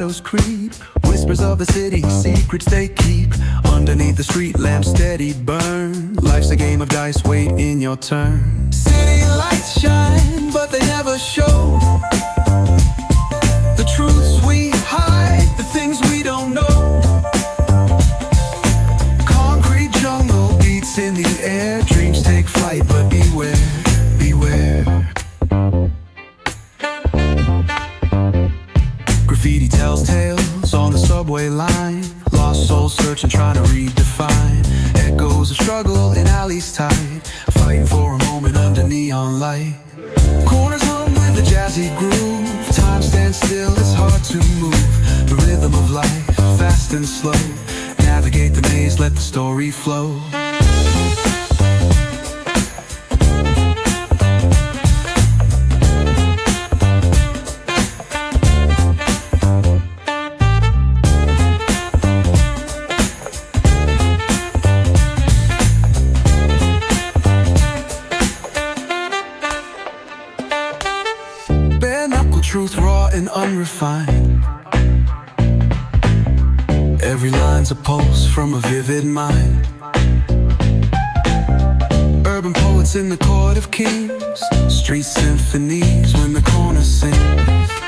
shadows creep. Whispers of the city, secrets they keep. Underneath the street lamp steady burn. Life's a game of dice, wait in your turn. City lights shine, but they never show the truths we hide, the things we don't know. Concrete jungle beats in the air. Dreams take flight, but beware, beware. Graffiti tells tales on the subway line. Lost souls searching, trying to redefine. Echoes of struggle in alleys tight, fighting for a moment under neon light. Corners hum with a jazzy groove. Time stands still, it's hard to move. The rhythm of life, fast and slow. Navigate the maze, let the story flow. Truth raw and unrefined. Every line's a pulse from a vivid mind. Urban poets in the court of kings. Street symphonies when the corner sings.